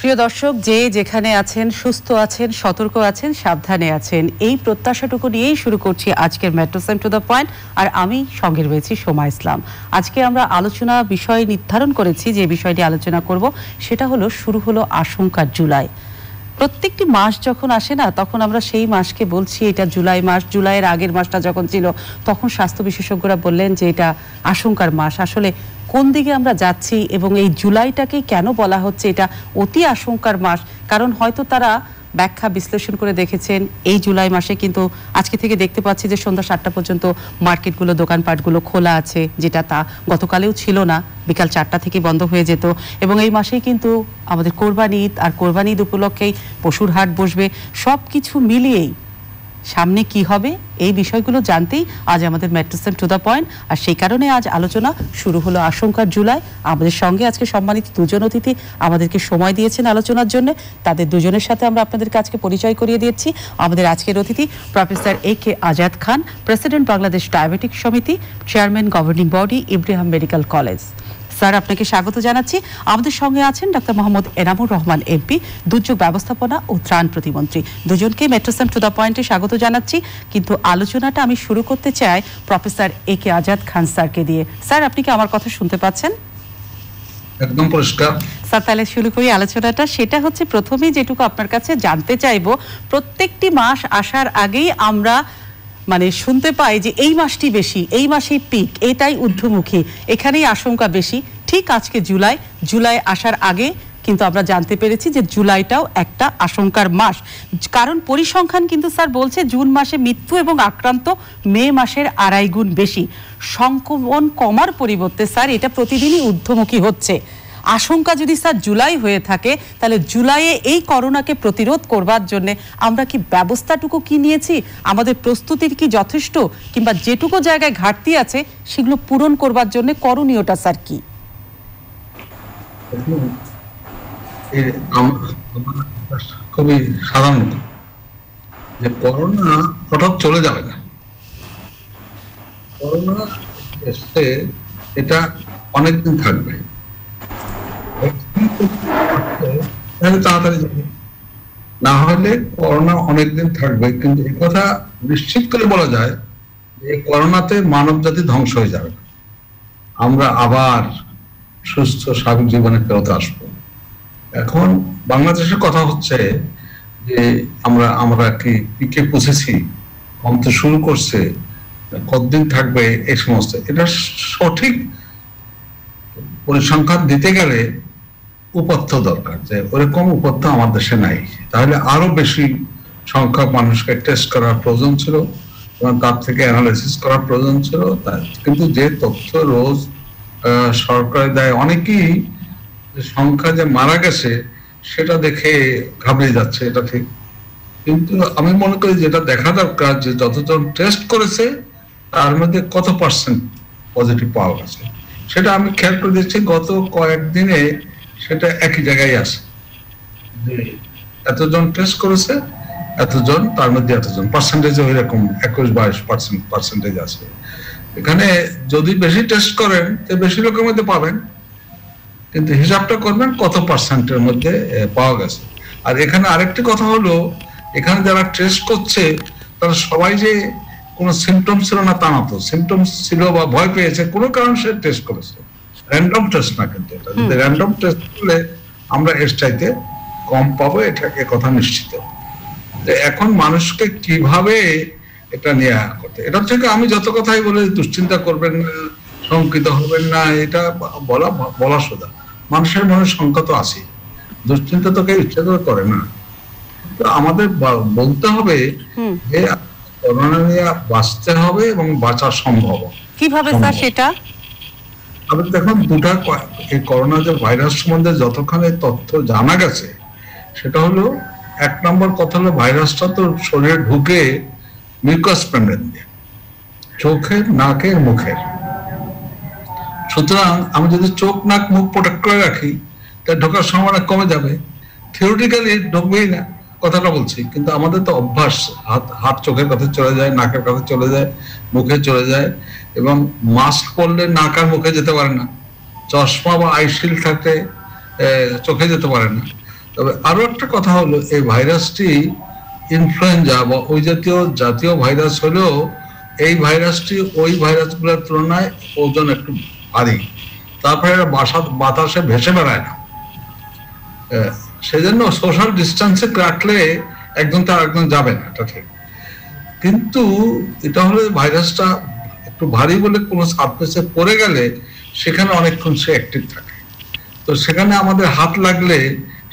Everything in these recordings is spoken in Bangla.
প্রিয় দর্শক, যে যেখানে আছেন, সুস্থ আছেন, সতর্ক আছেন, সাবধানে আছেন, এই প্রত্যাশাটুকু নিয়েই শুরু করছি আজকের metro time to the point. আর আমি সঙ্গে রয়েছি সোমা ইসলাম। আজকে আমরা আলোচনা বিষয় নির্ধারণ করেছি, যে বিষয়টি আলোচনা করব সেটা হলো শুরু হলো আশঙ্কার জুলাই। প্রত্যেকটি মাস যখন আসে না, তখন আমরা সেই মাসকে বলছি এটা জুলাই মাস। জুলাইয়ের আগের মাসটা যখন ছিল, তখন স্বাস্থ্য বিশেষজ্ঞরা বললেন যে এটা আশঙ্কার মাস। আসলে কোন দিকে আমরা যাচ্ছি এবং এই জুলাইটাকে কেন বলা হচ্ছে এটা অতি আশঙ্কার মাস? কারণ হয়তো তারা ব্যাখ্যা বিশ্লেষণ করে দেখেছেন এই জুলাই মাসে কিন্তু আজকে থেকে দেখতে পাচ্ছি যে সন্ধ্যা 7টা পর্যন্ত মার্কেটগুলো, দোকানপাটগুলো খোলা আছে, যেটা তা গতকালেও ছিল না, বিকাল 4টা থেকে বন্ধ হয়ে যেত। এবং এই মাসেই কিন্তু আমাদের কোরবানি ঈদ, আর কোরবানি ঈদ উপলক্ষেই পশুর হাট বসবে। সব কিছু মিলিয়েই সামনে কি হবে এই বিষয়গুলো জানতেই আজ আমাদের metro time to the point. আর সেই কারণে আজ আলোচনা শুরু হলো আশঙ্কার জুলাই। আমাদের সঙ্গে আজকে সম্মানিত দুজন অতিথি আমাদেরকে সময় দিয়েছেন আলোচনার জন্য। তাদের দুজনের সাথে আমরা আপনাদের কাছে পরিচয় করিয়ে দিচ্ছি। আমাদের আজকের অতিথি প্রফেসর A.K. আজাদ খান, প্রেসিডেন্ট বাংলাদেশ ডায়াবেটিক সমিতি, chairman governing body Ibrahim medical college. Sir, আপনাকে স্বাগত জানাচ্ছি। আমাদের সঙ্গে আছেন ডক্টর মোহাম্মদ এনামুর রহমান এমপি, দুর্যোগ ব্যবস্থাপনা ও ত্রাণ প্রতিমন্ত্রী। দুজনকে মেট্রো টাইম টু দ্য পয়েন্টে স্বাগত জানাচ্ছি। কিন্তু আলোচনাটা আমি শুরু করতে চাই প্রফেসর A.K. আজাদ খান স্যারকে দিয়ে। স্যার, আপনি কি আমার কথা শুনতে পাচ্ছেন? একদম পরিষ্কার। স্যার, তাহলে শুরু করি আলোচনাটা। সেটা হচ্ছে, প্রথমেই যেটুকু আপনার কাছে জানতে চাইবো, প্রত্যেকটি মাস আসার আগেই আমরা শুনতে পাই যে এই মাসটি বেশি, এই মাসেই পিক, এটাই ঊর্ধ্বমুখী, এখানেই আশঙ্কা বেশি। ঠিক আজকে জুলাই আসার আগে কিন্তু আমরা জানতে পেরেছি যে জুলাইটাও একটা আশঙ্কার মাস। কারণ পরিসংখ্যান কিন্তু স্যার বলছে জুন মাসে মৃত্যু এবং আক্রান্ত মে মাসের 2.5 গুণ বেশি। সংক্রমণ কমার পরিবর্তে স্যার এটা প্রতিদিনই ঊর্ধ্বমুখী হচ্ছে। আশঙ্কা যদি স্যার জুলাই হয়ে থাকে, তাহলে জুলাইয়ে এই করোনাকে প্রতিরোধ করবার জন্য আমরা কি ব্যবস্থাটুকু কি নিয়েছি? আমাদের প্রস্তুতির কি যথেষ্ট, কিংবা যেটুকু জায়গায় ঘাটতি আছে সেগুলো পূরণ করবার জন্য করণীয়টা স্যার কি? খুবই সাধারণত যে করোনা হঠাৎ চলে যাবে না। করোনা এসে এটা অনেকদিন থাকবে, তাড়াতাড়ি যাবে, না হলে করোনা অনেকদিন থাকবে। কিন্তু এই কথা নিশ্চিত করে বলা যায় যে করোনাতে মানব জাতি ধ্বংস হয়ে যাবে, আমরা আবার সুস্থ স্বাভাবিক জীবনে ফেরত আসবো। এখন বাংলাদেশের কথা হচ্ছে যে আমরা কি পিকে পৌঁছেছি, কমতে শুরু করছে, কতদিন থাকবে, এই সমস্ত এটা সঠিক পরিসংখ্যান দিতে গেলে উপত্য দরকার, যে ওরকম উপত্য আমার দেশে নাই। তাহলে আরো বেশি সংখ্যক মানুষকে টেস্ট করার প্রয়োজন ছিল এবং তার থেকে অ্যানালাইসিস করার প্রয়োজন ছিল। কিন্তু যে তথ্য রোজ সরকার দেয়, অনেকেই সংখ্যা যে মারা গেছে সেটা দেখে ঘাবড়ে যাচ্ছে, এটা ঠিক। কিন্তু আমি মনে করি যেটা দেখা দরকার যে যতজন টেস্ট করেছে তার মধ্যে কত পার্সেন্ট পজিটিভ পাওয়া গেছে, সেটা আমি খেয়াল করে দিচ্ছি গত কয়েকদিনে সেটা একই জায়গায় আছে, যে এতজন টেস্ট করেছে এতজন, তার মধ্যে এতজন, পার্সেন্টেজ ওই রকম 21-22% আছে। এখানে যদি বেশি টেস্ট করেন তো বেশি লোকের মধ্যে পাবেন, কিন্তু হিসাবটা করবেন কত পার্সেন্টের মধ্যে পাওয়া গেছে। আর এখানে আরেকটি কথা হলো, এখানে যারা টেস্ট করছে তারা সবাই যে কোনো সিমটম ছিল না তা না, তো সিমটম ছিল বা ভয় পেয়েছে কোনো কারণে সে টেস্ট করেছে, র্যান্ডম টেস্ট না। কিন্তু এটা যদি র্যান্ডম টেস্ট করলে আমরা এর চাইতে কম পাবো, এটা কথা নিশ্চিত। এখন মানুষকে কিভাবে এটা নিয়ে করতে, এটা থেকে আমি যত কথাই বলে দুশ্চিন্তা করবেন না, শঙ্কিত হবেন না, এটা বলা সোজা। মানুষের মনে শঙ্কা তো আছে, দুশ্চিন্তা তো কেউ ইচ্ছা করে না। তো আমাদের বলতে হবে যে করোনা নিয়ে বাঁচতে হবে এবং বাঁচা সম্ভব। কিভাবে স্যার সেটা? দেখুন, এই করোনা যে ভাইরাস সম্বন্ধে যতখানি তথ্য জানা গেছে, সেটা হলো 1 নম্বর কথা হলো ভাইরাসটা তো শরীরে ঢুকে মিউকাস মেমব্রেন দিয়ে, চোখের, নাকের, মুখের। সুতরাং আমি যদি চোখ, নাক, মুখ প্রোটেক্ট করে রাখি, তার ঢোকার সম্ভাবনা কমে যাবে। থিওরিটিক্যালি ঢুকবেই না, কথাটা বলছি, কিন্তু আমাদের তো অভ্যাস, হাত চোখের কাছে চলে যায়, নাকের কাছে চলে যায়, মুখে চলে যায়, এবং মাস্ক পরলে নাক আর মুখে যেতে পারে না, চশমা বা আইশিল্ড থাকলে চোখে যেতে পারে না। তবে আরো একটা কথা হলো, এই ভাইরাসটি ইনফ্লুয়েঞ্জা বা ওই জাতীয় ভাইরাস হলেও এই ভাইরাসটি ওই ভাইরাসগুলোর তুলনায় ওজন একটু ভারী, তারপরে বাতাসে ভেসে বেড়ায় না, সেজন্য সোশ্যাল ডিস্টেন্সে রাখলে একজন তার একজন যাবে না, এটা ঠিক। কিন্তু এটা হলো ভাইরাসটা একটু ভারী বলে কোনো সারফেসে পড়ে গেলে সেখানে অনেকক্ষণ সে অ্যাক্টিভ থাকে। তো সেখানে আমাদের হাত লাগলে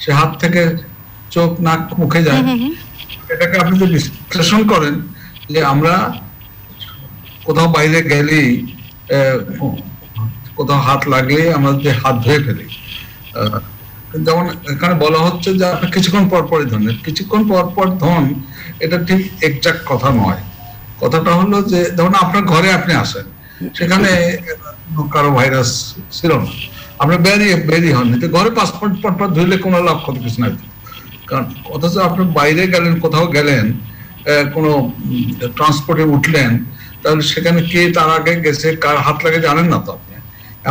সে হাত থেকে চোখ নাক মুখে যায়। এটাকে আপনি যদি বিশ্লেষণ করেন যে আমরা কোথাও বাইরে গেলেই কোথাও হাত লাগলে আমরা যে হাত ধুয়ে ফেলি, যেমন এখানে বলা হচ্ছে যে আপনি কিছুক্ষণ পর পরই ধন, কিছুক্ষণ পর পর ধন, এটা ঠিক এক্সাক্ট কথা নয়। কথাটা হলো যে ধরুন আপনার ঘরে আপনি আসেন, সেখানে কারো ভাইরাস ছিল না, আপনি বেরিয়ে হননি, তো ঘরে পাসপোর্ট পর ধুইলে কোনো লাভ ক্ষতি কিছু নাই। কারণ অথচ আপনি বাইরে গেলেন, কোথাও গেলেন, কোনো ট্রান্সপোর্টে উঠলেন, তাহলে সেখানে কে তার আগে গেছে, কার হাত লাগে জানেন না তো আপনি।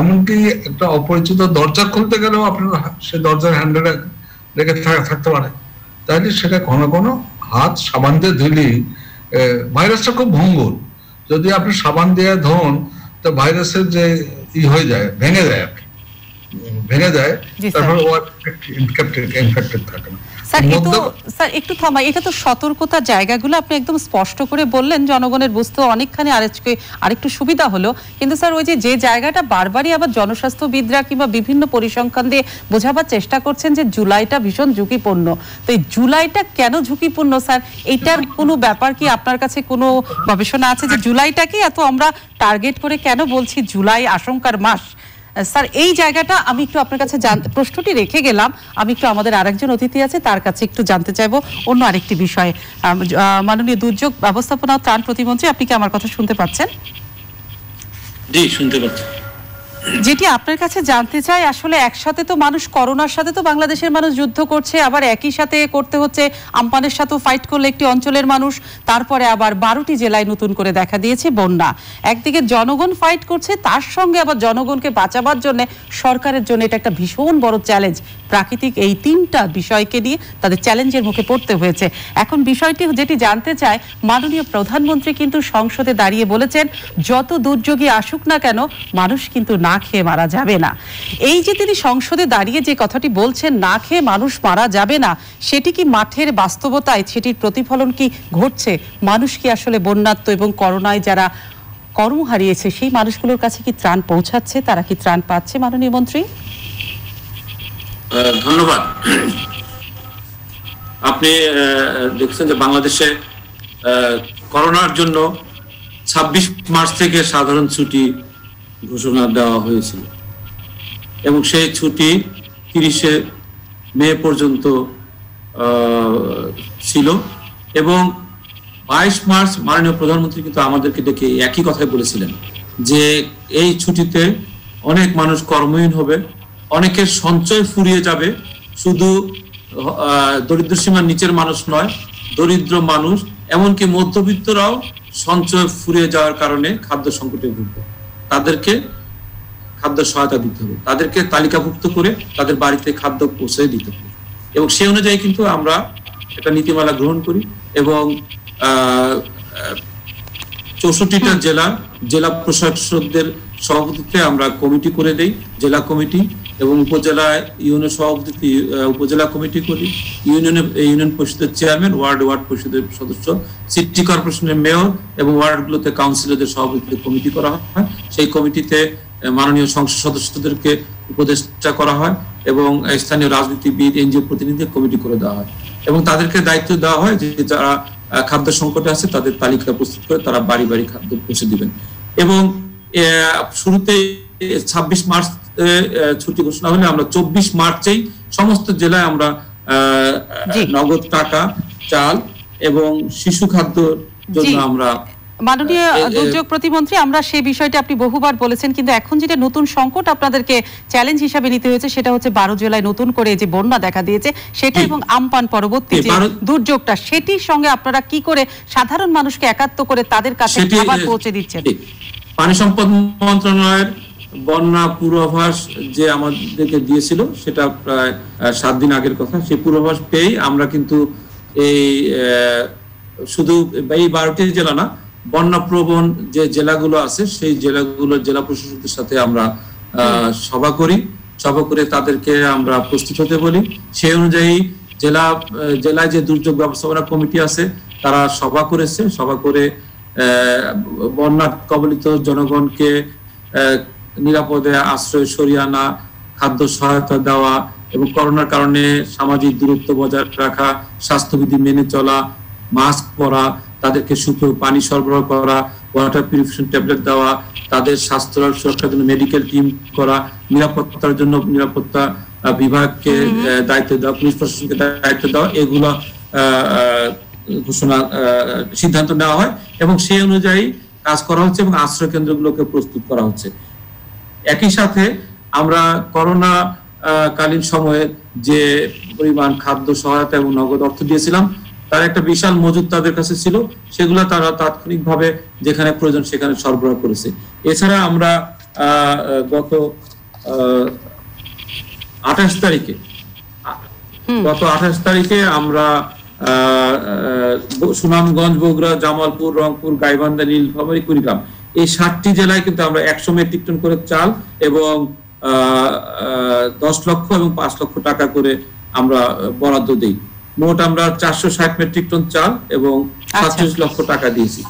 এমনকি একটা অপরিচিত দরজা খুলতে গেলেও আপনার সে দরজার হ্যান্ডেলে লেগে থাকতে পারে। তাহলে সেটা ঘন ঘন হাত সাবান দিয়ে ধুলি, ভাইরাসটা খুব ভঙ্গুর, যদি আপনি সাবান দিয়ে ধোন তো ভাইরাসের যে হয়ে যায়, ভেঙে যায়, তারপর ইনফেক্টেড থাকে না। স্যার একটু থামাই, এটা তো সতর্কতার জায়গাগুলো আপনি একদম স্পষ্ট করে বললেন, জনগণের বুঝতে অনেকখানি আরেকটু সুবিধা হলো। কিন্তু স্যার ওই যে জায়গাটা বারবারই আবার জনস্বাস্থ্যবিদরা কিংবা বিভিন্ন পরিসংখ্যান দিয়ে বোঝাবার চেষ্টা করছেন যে জুলাইটা ভীষণ ঝুঁকিপূর্ণ। তো এই জুলাইটা কেন ঝুঁকিপূর্ণ স্যার? এটার কোনো ব্যাপার কি আপনার কাছে কোনো গবেষণা আছে যে জুলাইটাকে এত আমরা টার্গেট করে কেন বলছি জুলাই আশঙ্কার মাস? স্যার এই জায়গাটা আমি একটু আপনার কাছে প্রশ্নটি রেখে গেলাম, আমি একটু আমাদের আরেকজন অতিথি আছে তার কাছে একটু জানতে চাইবো অন্য আরেকটি বিষয়ে। মাননীয় দুর্যোগ ব্যবস্থাপনা ও ত্রাণ প্রতিমন্ত্রী, আপনি কি আমার কথা শুনতে পাচ্ছেন? জি, শুনতে পাচ্ছি। যেটি আপনার কাছে জানতে চাই, আসলে একসাথে তো মানুষ করোনার সাথে তো বাংলাদেশের মানুষ যুদ্ধ করছে, আবার একই সাথে করতে হচ্ছে আমপানের সাথেও ফাইট করলে একটি অঞ্চলের মানুষ, তারপরে আবার 12টি জেলায় নতুন করে দেখা দিয়েছে বন্যা। একদিকে জনগণ ফাইট করছে, তার সঙ্গে আবার জনগণকে বাঁচাবার জন্য সরকারের জন্য এটা একটা ভীষণ বড় চ্যালেঞ্জ। প্রাকৃতিক এই তিনটা বিষয়কে নিয়ে তাদের চ্যালেঞ্জের মুখে পড়তে হয়েছে। এখন বিষয়টি যেটি জানতে চায়, মাননীয় প্রধানমন্ত্রী কিন্তু সংসদে দাঁড়িয়ে বলেছেন যত দুর্যোগই আসুক না কেন মানুষ কিন্তু না খেয়ে মারা যাবে না। এই যে তিনি সংসদে দাঁড়িয়ে যে কথাটি বলছেন না খেয়ে মানুষ মারা যাবে না, সেটি কি মাঠের বাস্তবতায় সেটির প্রতিফলন কি ঘটছে? মানুষ কি আসলে বন্যাত্ম এবং করোনায় যারা কর্ম হারিয়েছে সেই মানুষগুলোর কাছে কি ত্রাণ পৌঁছাচ্ছে? তারা কি ত্রাণ পাচ্ছে মাননীয় মন্ত্রী? ধন্যবাদ। আপনি দেখছেন যে বাংলাদেশে করোনার জন্য 26 মার্চ থেকে সাধারণ ছুটি ঘোষণা দেওয়া হয়েছিল এবং সেই ছুটি 30 মে পর্যন্ত ছিল এবং 22 মার্চ মাননীয় প্রধানমন্ত্রী কিন্তু আমাদেরকে ডেকে একই কথাই বলেছিলেন যে এই ছুটিতে অনেক মানুষ কর্মহীন হবে, অনেকের সঞ্চয় ফুরিয়ে যাবে, শুধু দরিদ্র সীমার নিচের মানুষ নয়, দরিদ্র মানুষ এমনকি মধ্যবিত্তরাও সঞ্চয় ফুরিয়ে যাওয়ার কারণে খাদ্য সংকটে ভুগবে। তাদেরকে খাদ্য সহায়তা দিতে হবে, তাদেরকে তালিকাভুক্ত করে তাদের বাড়িতে খাদ্য পৌঁছে দিতে হবে এবং সেই অনুযায়ী কিন্তু আমরা একটা নীতিমালা গ্রহণ করি এবং 64টা জেলা প্রশাসকদের সভাপতিত্বে আমরা কমিটি করে দেই, জেলা কমিটি, এবং উপজেলায় ইউনিয়ন সভাপতি উপজেলা কমিটি করি, ইউনিয়ন পরিষদের চেয়ারম্যান, ওয়ার্ড পরিষদের সদস্য, সিটি কর্পোরেশনের মেয়র এবং ওয়ার্ডগুলোতে কাউন্সিলরদের সভাপতিত্বে কমিটি করা হয়। সেই কমিটিতে মাননীয় সংসদ সদস্যদেরকে উপদেষ্টা করা হয় এবং স্থানীয় রাজনীতিবিদ, এনজিও প্রতিনিধি কমিটি করে দেওয়া হয় এবং তাদেরকে দায়িত্ব দেওয়া হয় যে যারা খাদ্য সংকটে আছে তাদের তালিকা প্রস্তুত করে তারা বাড়ি বাড়ি খাদ্য পৌঁছে দিবেন। এবং শুরুতে 26 মার্চ ছুটি ঘোষণা হলে আমরা 24 মার্চেই সমস্ত জেলায় আমরা নগদ টাকা, চাল এবং শিশু খাদ্যের জন্য আমরা মাননীয় দুর্যোগ প্রতিমন্ত্রী, আমরা সেই বিষয়টা আপনি বহুবার বলেছেন, কিন্তু এখন যেটা নতুন সংকট আপনাদেরকে চ্যালেঞ্জ হিসাবে নিতে হয়েছে সেটা হচ্ছে 12 জেলায় নতুন করে যে বন্যা দেখা দিয়েছে সেটা এবং আমপান পরবর্তী যে দুর্যোগটা, সেটির সঙ্গে আপনারা কি করে সাধারণ মানুষকে একাত্ম করে তাদের কাছে খাবার পৌঁছে দিচ্ছেন? পানি সম্পদ মন্ত্রণালয়ের বন্যা পূর্বাভাস যে আমাদেরকে দিয়েছিল সেটা প্রায় 7 দিন আগের কথা। সেই পূর্বাভাস পেয়ে আমরা কিন্তু এই শুধু এই 12টি জেলা না, বন্যা প্রবণ যে জেলাগুলো আছে সেই জেলাগুলোর জেলা প্রশাসকদের সাথে আমরা সভা করে তাদেরকে আমরা প্রস্তুত হতে বলি। সেই অনুযায়ী জেলায় যে দুর্যোগ ব্যবস্থাপনা কমিটি আছে তারা সভা করে বন্যা কবলিত জনগণকে নিরাপদে আশ্রয় সরিয়ে আনা, খাদ্য সহায়তা দেওয়া এবং করোনার কারণে সামাজিক দূরত্ব বজায় রাখা, স্বাস্থ্যবিধি মেনে চলা, মাস্ক পরা, তাদেরকে শুকনো পানি সরবরাহ করা, ওয়াটার পিউরিফিকেশন ট্যাবলেট দেওয়া, তাদের স্বাস্থ্য সুরক্ষার জন্য মেডিকেল টিম করা, নিরাপত্তার জন্য নিরাপত্তা বিভাগকে দায়িত্ব দেওয়া, পুলিশ প্রশাসনকে দায়িত্ব দেওয়া, এগুলো সিদ্ধান্ত নেওয়া হয় এবং সেই অনুযায়ী কাজ করা হচ্ছে এবং আশ্রয় কেন্দ্রগুলোকে প্রস্তুত করা হচ্ছে। একই সাথে আমরা করোনা কালীন সময়ে যে পরিমাণ খাদ্য সহায়তা এবং নগদ অর্থ দিয়েছিলাম তার একটা বিশাল মজুদ তাদের কাছে ছিল, সেগুলো তারা তাৎক্ষণিকভাবে যেখানে প্রয়োজন সেখানে সরবরাহ করেছে। এছাড়া আমরা গত 28 তারিখে আমরা সুনামগঞ্জ, বগুড়া, জামালপুর, রংপুর, গাইবান্ধা, নীলফামারী, কুড়িগ্রাম এই 7টি জেলায় কিন্তু আমরা 100 মেট্রিক টন করে চাল এবং 10 লক্ষ এবং 5 লক্ষ টাকা করে আমরা বরাদ্দ দিই। মোট আমরা 460 মেট্রিক টন চাল এবং 37 লক্ষ টাকা দিয়েছি।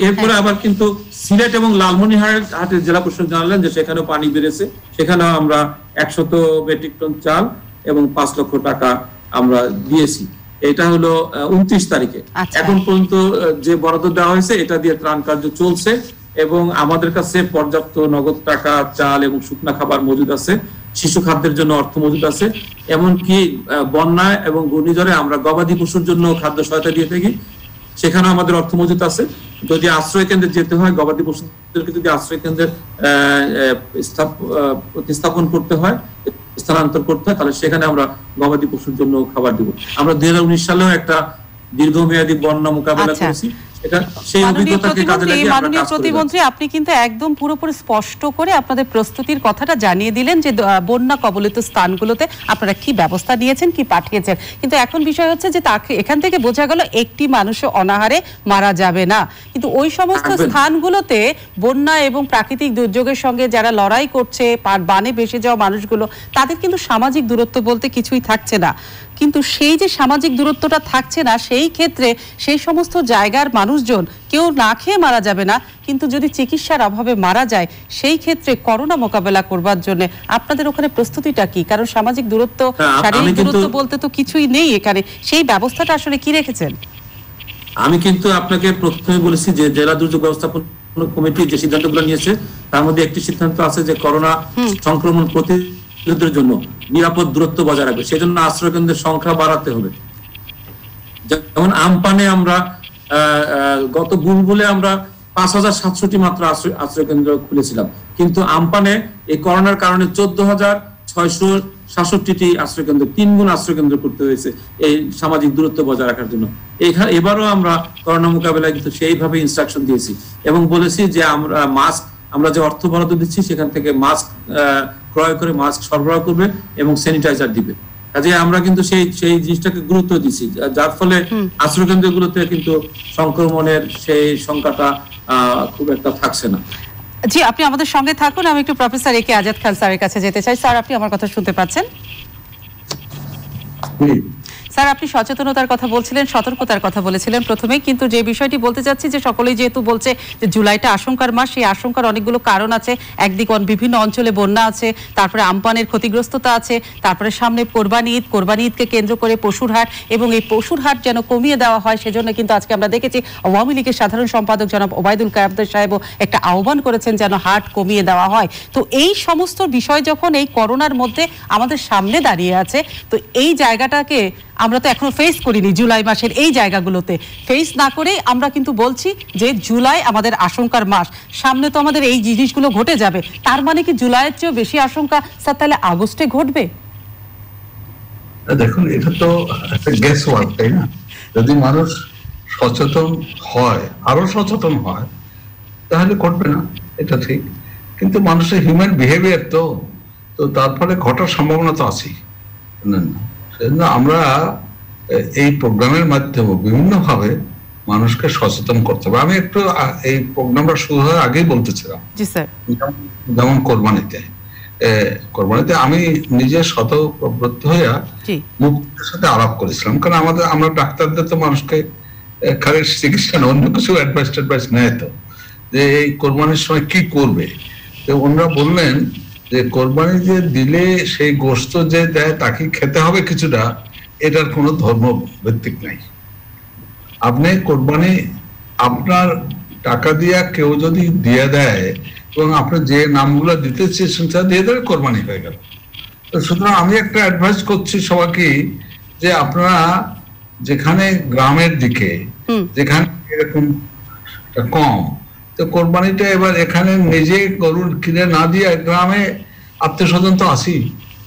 এরপরে আবার কিন্তু সিলেট এবং লালমনিরহাটের জেলা প্রশাসক জানালেন যে সেখানেও পানি বেড়েছে, সেখানেও আমরা 100 মেট্রিক টন চাল এবং 5 লক্ষ টাকা আমরা দিয়েছি। এটা হলো 29 তারিখে। এখন পর্যন্ত যে বরাদ্দ দেওয়া হয়েছে এটা দিয়ে ত্রাণ কার্য চলছে এবং আমাদের কাছে পর্যাপ্ত নগদ টাকা, চাল এবং শুকনা খাবার মজুদ আছে, শিশু খাদ্যের জন্য অর্থ মজুদ আছে, এমনকি বন্যা এবং ঘূর্ণিঝড়ে আমরা গবাদি পশুর জন্য খাদ্য সহায়তা দিয়ে থাকি, সেখানেও আমাদের অর্থ মজুদ আছে। যদি আশ্রয় কেন্দ্রে যেতে হয়, গবাদি পশুদেরকে যদি আশ্রয় কেন্দ্রে প্রতিস্থাপন করতে হয়, স্থানান্তর করতে হয়, তাহলে সেখানে আমরা গবাদি পশুর জন্য খাবার দিব। আমরা 2019 সালেও একটা দীর্ঘমেয়াদী বন্যা মোকাবেলা করেছি। মাননীয় প্রতিমন্ত্রী, আপনি কিন্তু একদম পুরোপুরি স্পষ্ট করে আপনাদের প্রস্তুতির কথাটা জানিয়ে দিলেন যে বন্যা কবলিত স্থানগুলোতে আপনারা কি ব্যবস্থা নিয়েছেন, কি পাঠিয়েছেন। কিন্তু এখন বিষয় হচ্ছে যে তাকে এখান থেকে বোঝা গেল একটি মানুষও অনাহারে মারা যাবে না, কিন্তু ওই সমস্ত স্থানগুলোতে বন্যা এবং প্রাকৃতিক দুর্যোগের সঙ্গে যারা লড়াই করছে, বানে ভেসে যাওয়া মানুষগুলো, তাদের কিন্তু সামাজিক দূরত্ব বলতে কিছুই থাকছে না। কিন্তু সেই যে সামাজিক দূরত্বটা থাকছে না, সেই ক্ষেত্রে সেই সমস্ত জায়গার মানুষজন কেউ না খেয়ে মারা যাবে না, কিন্তু যদি চিকিৎসার অভাবে মারা যায় সেই ক্ষেত্রে করোনা মোকাবেলা করবার জন্য আপনাদের ওখানে প্রস্তুতিটা কি? কারণ সামাজিক দূরত্ব, শারীরিক দূরত্ব বলতে তো কিছুই নেই এখানে, সেই ব্যবস্থাটা আসলে কি রেখেছেন? আমি কিন্তু আপনাকে প্রথমে বলেছি যে জেলা দুর্যোগ ব্যবস্থাপনা কমিটি যে সিদ্ধান্তগুলো নিয়েছে তার মধ্যে একটি সিদ্ধান্ত আছে যে করোনা সংক্রমণ প্রতিরোধের জন্য নিরাপদ দূরত্ব বজায় রাখবে, সেজন্য আশ্রয় কেন্দ্রের সংখ্যা বাড়াতে হবে। যেমন আমপানে আমরা গত বুলবুলে আমরা 5700টি মাত্র আশ্রয় কেন্দ্র খুলেছিলাম, কিন্তু আমপানে এই করোনার কারণে 14,667টি আশ্রয় কেন্দ্র, 3 গুণ আশ্রয় কেন্দ্র করতে হয়েছে এই সামাজিক দূরত্ব বজায় রাখার জন্য। এবারও আমরা করোনা মোকাবেলায় কিন্তু সেইভাবে ইনস্ট্রাকশন দিয়েছি এবং বলেছি যে আমরা যে অর্থ বরাদ্দ দিচ্ছি সেখান থেকে মাস্ক ক্রয় করে মাস্ক সরবরাহ করবে এবং স্যানিটাইজার দিবে। কাজে আমরা কিন্তু সেই জিনিসটাকে গুরুত্ব দিচ্ছি, যার ফলে আশ্রয় কেন্দ্রগুলোতে কিন্তু সংক্রমণের সেই সংখ্যাটা খুব একটা থাকছে না। জি, আপনি আমাদের সঙ্গে থাকুন। আমি একটু প্রফেসর এ কে আজাদ খান স্যারের কাছে যেতে চাই। স্যার, আপনি আমার কথা শুনতে পাচ্ছেন? স্যার, আপনি সচেতনতার কথা বলছিলেন, সতর্কতার কথা বলেছিলেন প্রথমেই, কিন্তু যে বিষয়টি বলতে চাচ্ছি যে সকলেই যেহেতু বলছে যে জুলাইটা আশঙ্কার মাস, সেই আশঙ্কার অনেকগুলো কারণ আছে। একদিকে বিভিন্ন অঞ্চলে বন্যা আছে, তারপরে আমপানের ক্ষতিগ্রস্ততা আছে, তারপরে সামনে কোরবানি ঈদকে কেন্দ্র করে পশুর হাট, এবং এই পশুর হাট যেন কমিয়ে দেওয়া হয় সেজন্য কিন্তু আজকে আমরা দেখেছি আওয়ামী লীগের সাধারণ সম্পাদক জনাব ওবায়দুল কাদের সাহেবও একটা আহ্বান করেছেন যেন হাট কমিয়ে দেওয়া হয়। তো এই সমস্ত বিষয় যখন এই করোনার মধ্যে আমাদের সামনে দাঁড়িয়ে আছে, তো এই জায়গাটাকে আমরা তো এখনো ফেস করিনি। জুলাই মাসের এই জায়গাগুলোতে ফেস না করেই আমরা কিন্তু বলছি যে জুলাই আমাদের আশঙ্কার মাস, সামনে তো আমাদের এই জিনিসগুলো ঘটে যাবে। তার মানে কি জুলাইয়ের চেয়েও বেশি আশঙ্কা স্যার তাহলে আগস্টে ঘটবে? দেখুন, এটা তো একটা গেস ওয়ার্ক, তাই না? যদি মানুষ সচেতন হয়, আরো সচেতন হয়, তাহলে ঘটবে না, এটা ঠিক। কিন্তু মানুষের হিউম্যান বিহেভিয়ার তো তার ফলে ঘটার সম্ভাবনা তো আছেই। সেজন্য আমরা এই প্রোগ্রামের মাধ্যমে বিভিন্নভাবে মানুষকে সচেতন করতে হবে। আমি একটু এই প্রোগ্রামটা শুরু হওয়ার আগেই বলতেছিলাম, যেমন কোরবানিতে আমি নিজে স্বতঃপ্রবৃত্ত হইয়া মুক্তির সাথে আলাপ করেছিলাম, কারণ আমরা ডাক্তারদের তো মানুষকে খালি চিকিৎসা না, অন্য কিছু অ্যাডভাইস নেয় তো, যে এই কোরবানির সময় কি করবে। তো ওনারা বললেন যে কোরবানি যে দিলে সেই গোশত যে দেয় তাকে খেতে হবে কিছুটা, এটার কোনো ধর্ম ভিত্তিক নাই। আপনি কোরবানি আপনার টাকা দিয়া কেউ যদি দিয়ে দেয় এবং আপনি যে নামগুলো দিতে চেয়েছেন তা দিয়ে দেবে, কোরবানি হয়ে গেল। তো সুতরাং আমি একটা অ্যাডভাইস করছি সবাইকে, যে আপনারা যেখানে গ্রামের দিকে যেখানে এরকম কম, তো কোরবানিটা এবার এখানে নিজে গরু কিনে না দিয়ে গ্রামে আত্মীয় স্বজন তো আসি,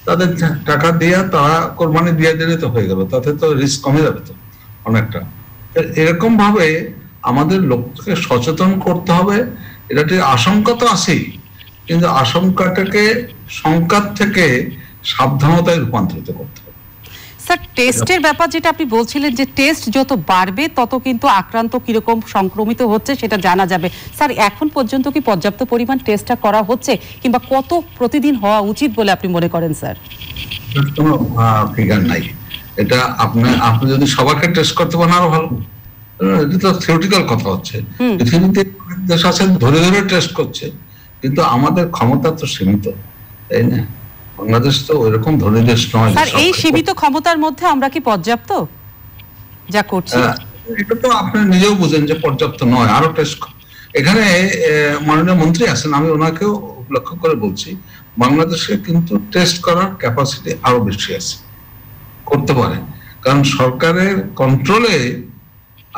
তাদের টাকা দিয়ে তারা কোরবানি দিয়ে দিলে তো হয়ে গেল, তাতে তো রিস্ক কমে যাবে তো অনেকটা। এরকম ভাবে আমাদের লোককে সচেতন করতে হবে। এটা আশঙ্কা তো আছেই, কিন্তু আশঙ্কাটাকে সংকার থেকে সাবধানতায় রূপান্তরিত করতে হবে। স্যার, টেস্টের ব্যাপার যেটা আপনি বলছিলেন, যে টেস্ট যত বাড়বে তত কিন্তু আক্রান্ত কিরকম সংক্রমিত হচ্ছে সেটা জানা যাবে। স্যার, এখন পর্যন্ত কি পর্যাপ্ত পরিমাণ টেস্টটা করা হচ্ছে, কিংবা কত প্রতিদিন হওয়া উচিত বলে আপনি মনে করেন স্যার? কোনো ফিগার নাই। এটা আপনি যদি সবাইকে টেস্ট করতে পারেন আরো ভালো। এটা তো থিওরিটিক্যাল কথা হচ্ছে। পৃথিবীতে দেশ আছে ধরে ধরে টেস্ট করছে, কিন্তু আমাদের ক্ষমতা তো সীমিত, তাই না? বাংলাদেশ তো ওইরকম ধনী দেশ নয়। স্যার, এই সীমিত ক্ষমতার মধ্যে আমরা কি পর্যাপ্ত যা করছি? এটা তো আপনি নিজেও বুঝেন যে পর্যাপ্ত নয়, আরো টেস্ট। এখানে মাননীয় মন্ত্রী আছেন, আমি ওনাকেও লক্ষ্য করে বলছি, বাংলাদেশে কিন্তু টেস্ট করার ক্যাপাসিটি আরো বেশি আছে, করতে পারে। কারণ সরকারের কন্ট্রোলে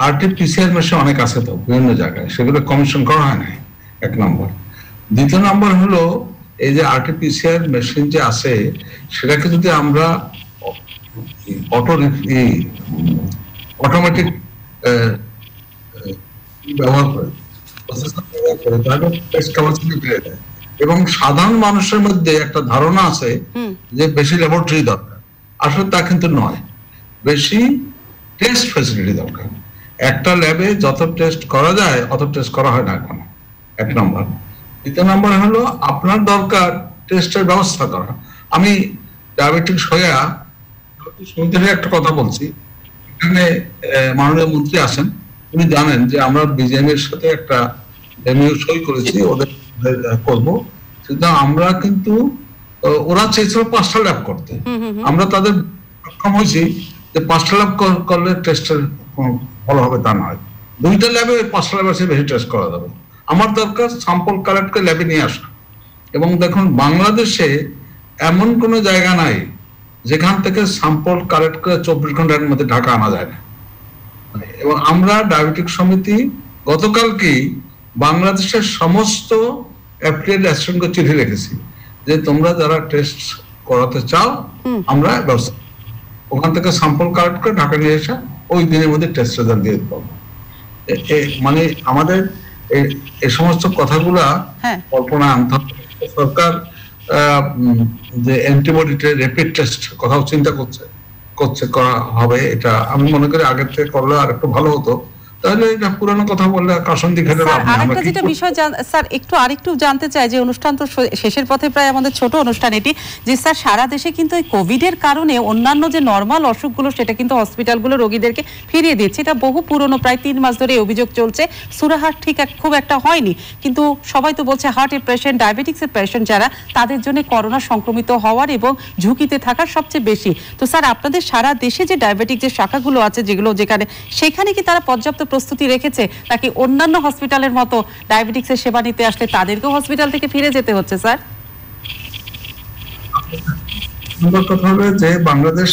আরটিপিসিআর মেশিন অনেক আছে তো বিভিন্ন জায়গায়, সেগুলো কমিশন করা হয় না, এক নম্বর। দ্বিতীয় নম্বর হলো, এই যে আরটিপিসিআর মেশিন যে আছে সেটাকে যদি আমরা অটোমেটিক ব্যবহার করি, তাহলে টেস্ট ক্যাপাসিটি বেড়ে যায়। এবং সাধারণ মানুষের মধ্যে একটা ধারণা আছে যে বেশি ল্যাবরেটরি দরকার, আসলে তা কিন্তু নয়। বেশি টেস্ট ফ্যাসিলিটি দরকার। একটা ল্যাবে যত টেস্ট করা যায় অত টেস্ট করা হয় না এখন, এক নম্বর। দ্বিতীয় নম্বর হলো আপনার দরকার টেস্টের ব্যবস্থা করা। আমি ডায়াবেটিক্স হইয়া সমিতির একটা কথা বলছি, এখানে মাননীয় মন্ত্রী আছেন, উনি জানেন যে আমরা বিজেপির সাথে একটা এমইউ সই করেছি, ওদের করবো। সুতরাং আমরা কিন্তু, ওরা চেয়েছিল 5টা ল্যাব করতে, আমরা তাদের সক্ষম হয়েছি যে 5টা ল্যাব করলে টেস্টের ভালো হবে তা নয়, 2টা ল্যাবে 5টা ল্যাবে বেশি টেস্ট করা যাবে। আমার দরকার স্যাম্পল কালেক্ট করে ল্যাবে নিয়ে আসা। এবং দেখুন, বাংলাদেশে এমন কোনো জায়গা নাই যেখান থেকে স্যাম্পল কালেক্ট করে 24 ঘন্টার মধ্যে ঢাকা আনা যায় না। এবং আমরা ডায়াবেটিক সমিতি গতকালকেই বাংলাদেশের সমস্ত অ্যাফিলিয়েটেড অ্যাসোসিয়েশনকে চিঠি রেখেছি যে তোমরা যারা টেস্ট করাতে চাও আমরা ব্যবস্থা, ওখান থেকে স্যাম্পল কালেক্ট করে ঢাকা নিয়ে এসে ওই দিনের মধ্যে টেস্ট রেজাল্ট দিয়ে পাবো। মানে আমাদের এই সমস্ত কথাগুলা কল্পনা আনতে হবে। সরকার যে অ্যান্টিবডি র্যাপিড টেস্ট কথাও চিন্তা করা হবে, এটা আমি মনে করি আগের থেকে করলে আর একটু ভালো হতো। তাহলে এটা পুরানো কথা বললে কাসন্দি খেলে আরেকটা যেটা বিষয় স্যার আরেকটু জানতে চাই, যে অনুষ্ঠান তো শেষের পথে প্রায়, আমাদের ছোট অনুষ্ঠান এটি, যে স্যার সারা দেশে কিন্তু এই কোভিড এর কারণে অন্যান্য যে নরমাল অসুখগুলো সেটা কিন্তু হসপিটালগুলো রোগীদেরকে ফিরিয়ে দিচ্ছে। এটা বহু পুরনো, প্রায় 3 মাস ধরে অভিযোগ চলছে। সুরাহাট ঠিক খুব একটা হয়নি, কিন্তু সবাই তো বলছে হার্টের পেশেন্ট, ডায়াবেটিক্সের পেশেন্ট যারা, তাদের জন্য করোনা সংক্রমিত হওয়ার এবং ঝুঁকিতে থাকার সবচেয়ে বেশি। তো স্যার, আপনাদের সারা দেশে যে ডায়াবেটিক যে শাখাগুলো আছে যেগুলো, সেখানে কি তারা পর্যাপ্ত প্রস্তুতি রেখেছে, নাকি অন্যান্য হসপিটালের মতো ডায়াবেটিক্সের সেবা নিতে আসলে তাদেরকেও হসপিটাল থেকে ফিরে যেতে হচ্ছে স্যার? কথা হলো যে বাংলাদেশ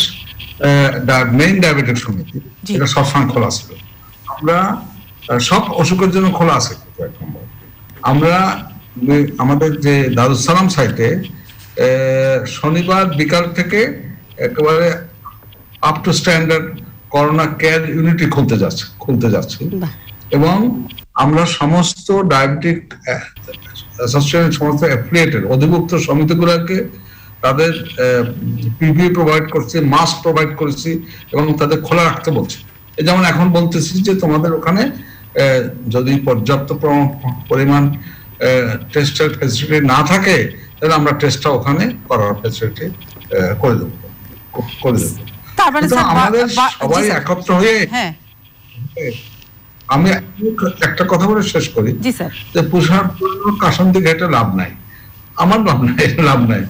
মেইন ডায়াবেটিক সমিতি এটা সবসময় খোলা ছিল, আমরা সব অসুখের জন্য খোলা আছে। আমরা আমাদের যে দারুসালাম সাইটে শনিবার বিকাল থেকে একেবারে up to standard corona care unity খুলতে যাচ্ছে এবং আমরা সমস্ত ডায়াবেটিক অ্যাসোসিয়েশন সমস্ত অ্যাফিলিয়েটেড অধিভুক্ত সমিতিগুলোকে তাদের পিপিই প্রোভাইড করছি, মাস্ক প্রোভাইড করেছি এবং তাদের খোলা রাখতে বলছি। যেমন এখন বলতেছি যে তোমাদের ওখানে যদি পর্যাপ্ত পরিমাণ টেস্টের ফ্যাসিলিটি না থাকে তাহলে আমরা টেস্টটা ওখানে করার ফ্যাসিলিটি করে দেবো। আমাদের সবাই একত্র হয়ে, আমি একটা কথা বলে শেষ করি যে পুষার কাশন্দি ঘেটে লাভ নাই, আমার লাভ নাই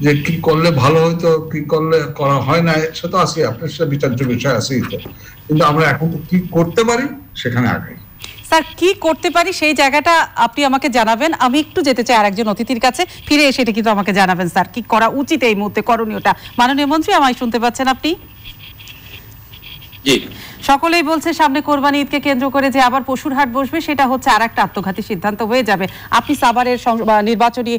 যে কি করলে ভালো হইতো, কি করলে করা হয় না, সে তো আছে আপনার সাথে বিচার্য বিষয় আছেই তো, কিন্তু আমরা এখন তো কি করতে পারি সেখানে আগে। স্যার কি করতে পারি সেই জায়গাটা আপনি আমাকে জানাবেন। আমি একটু যেতে চাই আরেকজন অতিথির কাছে, ফিরে এসে এটা কিন্তু আমাকে জানাবেন স্যার কি করা উচিত এই মুহূর্তে, করণীয়টা। মাননীয় মন্ত্রী, আমায় শুনতে পাচ্ছেন আপনি? সকলেই বলছে সামনে কোরবানি ঈদকে কেন্দ্র করে যে আবার পশুর হাট বসবে, সেটা হচ্ছে আর একটা আত্মঘাতী সিদ্ধান্ত হয়ে যাবে। আপনি সাভারের নির্বাচনী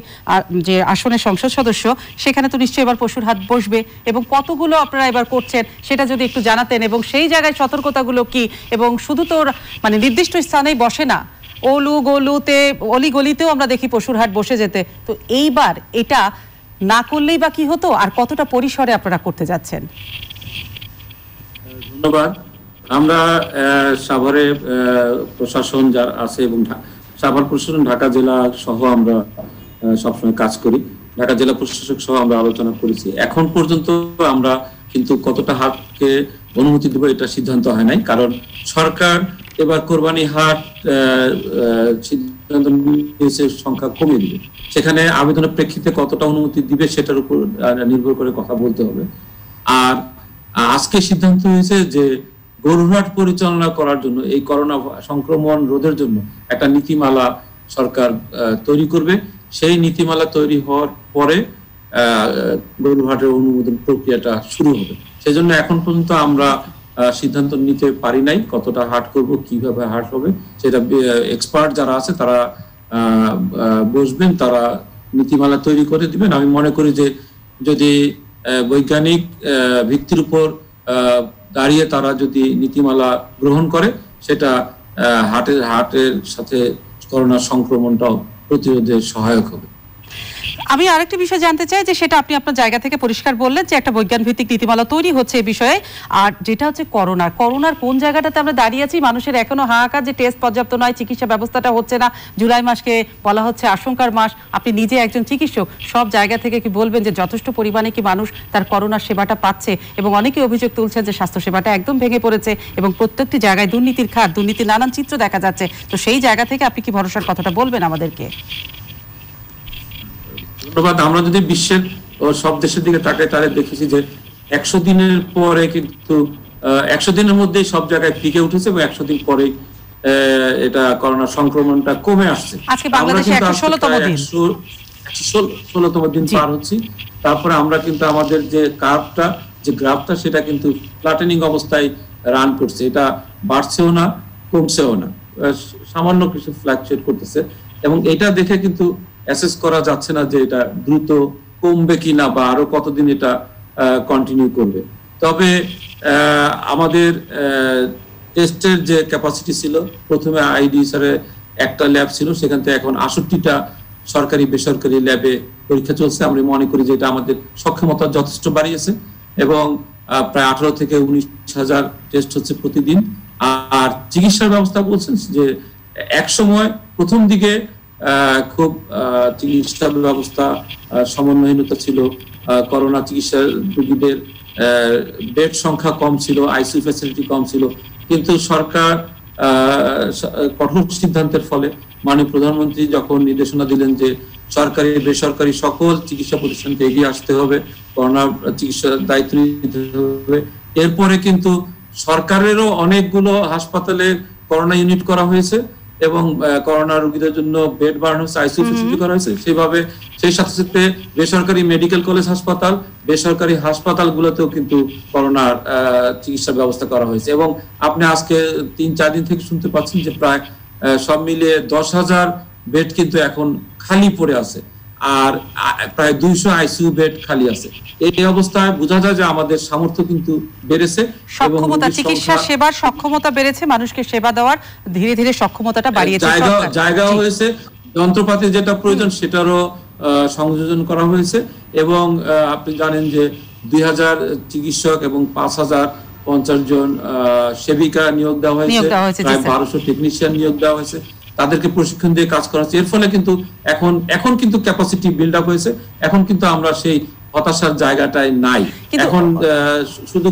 যে আসনের সংসদ সদস্য, সেখানে তো নিশ্চয়ই এবার পশুর হাট বসবে, এবং কতগুলো আপনারা এবার করছেন সেটা যদি একটু জানাতেন, এবং সেই জায়গায় সতর্কতাগুলো কি, এবং শুধু তো মানে নির্দিষ্ট স্থানেই বসে না, অলি গলিতেও আমরা দেখি পশুর হাট বসে যেতে। তো এইবার এটা না করলেই বা কি হতো, আর কতটা পরিসরে আপনারা করতে যাচ্ছেন? ধন্যবাদ। আমরা সাভারে প্রশাসন যার আছে এবং সাভার প্রশাসন ঢাকা জেলা সহ আমরা সবসময় কাজ করি, ঢাকা জেলা প্রশাসক সহ আমরা আলোচনা করেছি। এখন পর্যন্ত আমরা কিন্তু কতটা হাটকে অনুমতি দেবো এটা সিদ্ধান্ত হয় নাই, কারণ সরকার এবার কোরবানি হাট সিদ্ধান্ত নিয়েছে সংখ্যা কমিয়ে দিবে, সেখানে আবেদনের প্রেক্ষিতে কতটা অনুমতি দিবে সেটার উপর নির্ভর করে কথা বলতে হবে। আর আজকে সিদ্ধান্ত হয়েছে যে গরুহাট পরিচালনা করার জন্য, এই করোনা সংক্রমণ রোধের জন্য একটা নীতিমালা সরকার তৈরি করবে। সেই নীতিমালা তৈরি হওয়ার পরে গরুহাটের অনুমোদন প্রক্রিয়াটা শুরু হবে। সেজন্য এখন পর্যন্ত আমরা সিদ্ধান্ত নিতে পারি নাই কতটা হাট করব, কিভাবে হাট হবে, সেটা এক্সপার্ট যারা আছে তারা বসবেন, তারা নীতিমালা তৈরি করে দিবেন। আমি মনে করি যে যদি বৈজ্ঞানিক ভিত্তির উপর দাঁড়িয়ে তারা যদি নীতিমালা গ্রহণ করে, সেটা হাটের সাথে করোনা সংক্রমণটাও প্রতিরোধে সহায়ক হবে। আমি আরেকটা বিষয় জানতে চাই যে সেটা আপনি আপনার জায়গা থেকে পরিষ্কার বললেন যে একটা বৈজ্ঞানিক ভিত্তিক নীতিমালা তৈরি হচ্ছে এই বিষয়ে, আর যেটা হচ্ছে করোনার কোন জায়গাটাতে আমরা দাঁড়িয়ে আছি, মানুষের এখনো হাহাকার যে টেস্ট পর্যাপ্ত নয়, চিকিৎসা ব্যবস্থাটা হচ্ছে না, জুলাই মাসকে বলা হচ্ছে আশঙ্কার মাস। আপনি নিজে একজন চিকিৎসক, সব জায়গা থেকে কি বলবেন যে যথেষ্ট পরিমাণে কি মানুষ তার করোনার সেবাটা পাচ্ছে? এবং অনেকে অভিযোগ তুলছেন যে স্বাস্থ্য সেবাটা একদম ভেঙে পড়েছে এবং প্রত্যেকটি জায়গায় দুর্নীতির খাত, দুর্নীতির নানান চিত্র দেখা যাচ্ছে। তো সেই জায়গা থেকে আপনি কি ভরসার কথাটা বলবেন আমাদেরকে? ধন্যবাদ। আমরা যদি বিশ্বের সব দেশের দিকে তাকাই তাহলে দেখেছি যে 100 দিনের পরে কিন্তু 100 দিনের মধ্যে সব জায়গায় পিকে উঠেছে এবং 100 দিন পরে এটা করোনা সংক্রমণটা কমে আসছে। আজকে বাংলাদেশে 116তম দিন, 116তম দিন পার হচ্ছে। তারপরে আমরা কিন্তু আমাদের যে গ্রাফটা সেটা কিন্তু ফ্ল্যাটেনিং অবস্থায় রান করছে, এটা বাড়ছেও না কমছেও না, সামান্য কিছু ফ্ল্যাকচুয়েট করতেছে। এবং এটা দেখে কিন্তু অ্যাসেস করা যাচ্ছে না যে এটা দ্রুত কমবে কিনা বা আরো কতদিন এটা কন্টিনিউ করবে। তবে আমাদের টেস্টের যে ক্যাপাসিটি ছিল, প্রথমে আইডিএসআর একটা ল্যাব ছিল, সেখান থেকে এখন 68টা সরকারি বেসরকারি ল্যাবে পরীক্ষা চলছে। আমরা মনে করি যে এটা আমাদের সক্ষমতা যথেষ্ট বাড়িয়েছে এবং প্রায় 18 থেকে 19,000 টেস্ট হচ্ছে প্রতিদিন। আর চিকিৎসার ব্যবস্থা বলছেন যে এক সময় প্রথম দিকে খুব চিকিৎসা ব্যবস্থা সমন্বয়হীনতা ছিল, করোনা চিকিৎসা রোগীদের বেড সংখ্যা কম ছিল, আইসিইউ ফ্যাসিলিটি কম ছিল, কিন্তু সরকার কঠোর সিদ্ধান্তের ফলে মাননীয় প্রধানমন্ত্রী যখন নির্দেশনা দিলেন যে সরকারি বেসরকারি সকল চিকিৎসা প্রতিষ্ঠানকে এগিয়ে আসতে হবে, করোনা চিকিৎসার দায়িত্ব নিতে হবে, এরপরে কিন্তু সরকারেরও অনেকগুলো হাসপাতালে করোনা ইউনিট করা হয়েছে এবং করোনা রোগীদের জন্য বেড বাড়ানো হয়েছে, আইসিইউ ফ্যাসিলিটি করা হয়েছে। সেভাবে সেই সাথে সাথে বেসরকারি মেডিকেল কলেজ হাসপাতাল, বেসরকারি হাসপাতালগুলোতেও কিন্তু করোনার চিকিৎসা ব্যবস্থা করা হয়েছে। এবং আপনি আজকে 3-4 দিন থেকে শুনতে পাচ্ছেন যে প্রায় সব মিলিয়ে 10,000 বেড কিন্তু এখন খালি পড়ে আছে, আর প্রায় 200 আইসিইউ বেড খালি আছে। এই অবস্থায় বোঝা যায় যে আমাদের সামর্থ্য কিন্তু বেড়েছে, সক্ষমতা, চিকিৎসা সেবার সক্ষমতা বেড়েছে, মানুষকে সেবা দেওয়ার ধীরে ধীরে সক্ষমতাটা বাড়িয়েছে, জায়গা হয়েছে। যন্ত্রপাতি যেটা প্রয়োজন সেটারও সংযোজন করা হয়েছে এবং আপনি জানেন যে 2000 চিকিৎসক এবং 5050 জন সেবিকা নিয়োগ দেওয়া হয়েছে, প্রায় 1200 টেকনিশিয়ান নিয়োগ দেওয়া হয়েছে, তাদেরকে প্রশিক্ষণ দিয়ে কাজ করা হচ্ছে। এর ফলে কিন্তু এখন কিন্তু ক্যাপাসিটি বিল্ড আপ হয়েছে, এখন কিন্তু আমরা সেই হতাশার জায়গাটাই নাই। এখন শুধু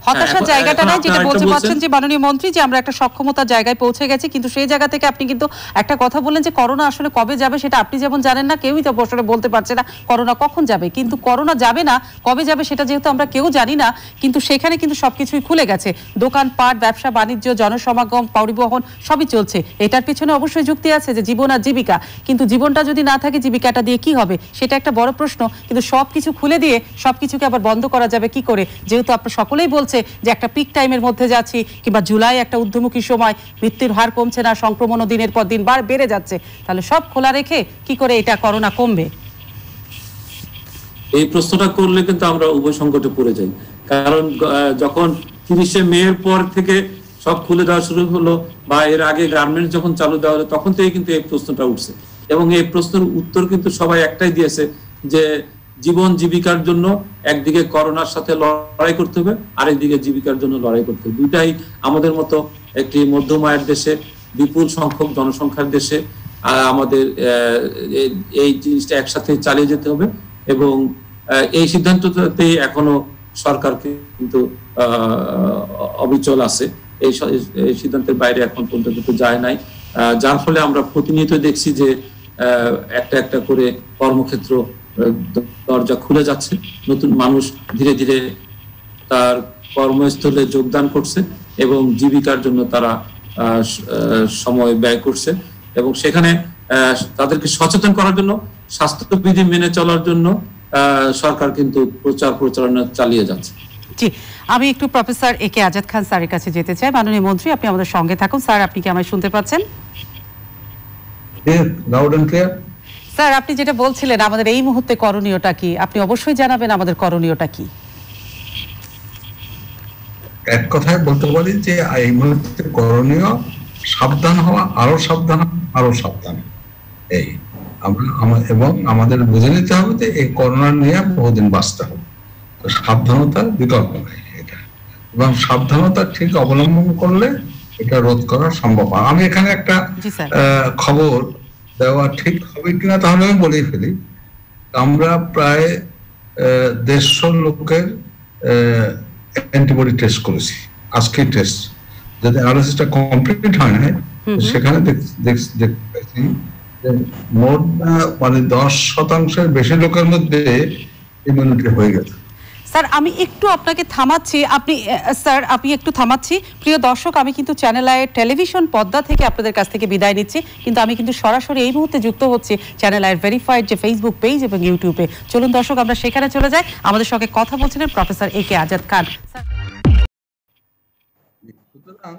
হতাশার জায়গাটা নাই, যেটা বলতে পারছেন যে মাননীয় মন্ত্রী যে আমরা একটা সক্ষমতার জায়গায় পৌঁছে গেছি, কিন্তু সেই জায়গা থেকে আপনি কিন্তু একটা কথা বললেন যে করোনা আসলে কবে যাবে সেটা আপনি যেমন জানেন না, কেউই তো বছরে বলতে পারছে না করোনা কখন যাবে। কিন্তু করোনা যাবে না, কবে যাবে সেটা যেহেতু আমরা কেউ জানি না, কিন্তু সেখানে কিন্তু সবকিছুই খুলে গেছে, দোকানপাট, ব্যবসা বাণিজ্য, জনসমাগম, পরিবহন সবই চলছে। এটার পিছনে অবশ্যই যুক্তি আছে যে জীবন আর জীবিকা, কিন্তু জীবনটা যদি না থাকে জীবিকাটা দিয়ে কি হবে সেটা একটা বড় প্রশ্ন। কিন্তু সবকিছু খুলে দিয়ে সবকিছুকে আবার বন্ধ করা যাবে কি করে, যেহেতু আপনারা সকলেই বলছে যে একটা পিক টাইমের মধ্যে যাচ্ছি, কিংবা জুলাই একটা ঊর্ধ্বমুখী সময়, মৃত্যুর হার কমছে না, সংক্রমণও দিনের পর দিন বেড়ে যাচ্ছে, তাহলে সব খোলা রেখে কি করে এটা করোনা কমবে? এই প্রশ্নটা করলে কিন্তু আমরা উভয় সংকটে পড়ে যাই, কারণ যখন 30শে মের পর থেকে সব খুলে দেওয়া শুরু হলো বা এর আগে গার্মেন্টস যখন চালু দেওয়া হলো তখন থেকে কিন্তু এই প্রশ্নটা উঠছে এবং এই প্রশ্নের উত্তর কিন্তু সবাই একটাই দিয়েছে যে জীবন জীবিকার জন্য একদিকে করোনার সাথে লড়াই করতে হবে, আরেকদিকে জীবিকার জন্য লড়াই করতে হবে। দুইটাই আমাদের মতো একটি মধ্যম আয়ের দেশে, বিপুল সংখ্যক জনসংখ্যার দেশে আমাদের এই জিনিসটা একসাথে চালিয়ে যেতে হবে এবং এই সিদ্ধান্ততেই এখনো সরকার কিন্তু অবিচল আছে, এই সিদ্ধান্তের বাইরে এখন পর্যন্ত যায় নাই, যার ফলে আমরা প্রতিনিয়ত দেখছি যে একটা একটা করে কর্মক্ষেত্র দরজা খুলে যাচ্ছে, নতুন মানুষ ধীরে ধীরে তার কর্মস্থলে যোগদান করছে এবং জীবিকার জন্য তারা সময় ব্যয় করছে এবং সেখানে তাদেরকে সচেতন করার জন্য, স্বাস্থ্যবিধি মেনে চলার জন্য সরকার কিন্তু প্রচারণা চালিয়ে যাচ্ছে। জি, আমি একটু প্রফেসর এ কে আজাদ খান স্যারের কাছে যেতে চাই। মাননীয় মন্ত্রী, আপনি আমাদের সঙ্গে থাকুন। স্যার, আপনি কি আমায় শুনতে পাচ্ছেন? স্যার, আপনি যেটা বলছিলেন আমাদের এই মুহূর্তে করণীয়টা কি, আপনি অবশ্যই জানাবেন আমাদের করণীয়টা কি। এক কথায় বলতে পারি যে এই মুহূর্তে করণীয় সাবধান হওয়া, আরো সাবধান, আরো সাবধান। এই আমরা এবং আমাদের বুঝে নিতে হবে যে এই করোনা নিয়ে বহুদিন বাঁচতে হবে, তো সাবধানতার বিকল্প নেই এটা, এবং সাবধানতা ঠিক অবলম্বন করলে এটা রোধ করা সম্ভব। আমি এখানে একটা খবর দেওয়া ঠিক হবে কিনা তাহলে আমি বলেই ফেলি। আমরা প্রায় 150 লোকের অ্যান্টিবডি টেস্ট করেছি, আজকে টেস্ট, যদি অ্যানালিসিসটা কমপ্লিট হয় না সেখানে দেখছি মোট মানে 10% বেশি লোকের মধ্যে ইমিউনিটি হয়ে গেছে। স্যার, আমি একটু আপনাকে থামাচ্ছি, আপনি একটু থামাচ্ছি। প্রিয় দর্শক, আমি কিন্তু চ্যানেল আইয়ের টেলিভিশন পর্দা থেকে আপনাদের কাছ থেকে বিদায় নিচ্ছি, কিন্তু আমি কিন্তু সরাসরি এই মুহূর্তে যুক্ত হচ্ছি চ্যানেল আইয়ের ভেরিফাইড যে ফেসবুক পেজ এবং ইউটিউবে। চলুন দর্শক, আমরা সেখানে চলে যাই। আমাদের সঙ্গে কথা বলছিলেন প্রফেসর এ কে আজাদ খান। সুতরাং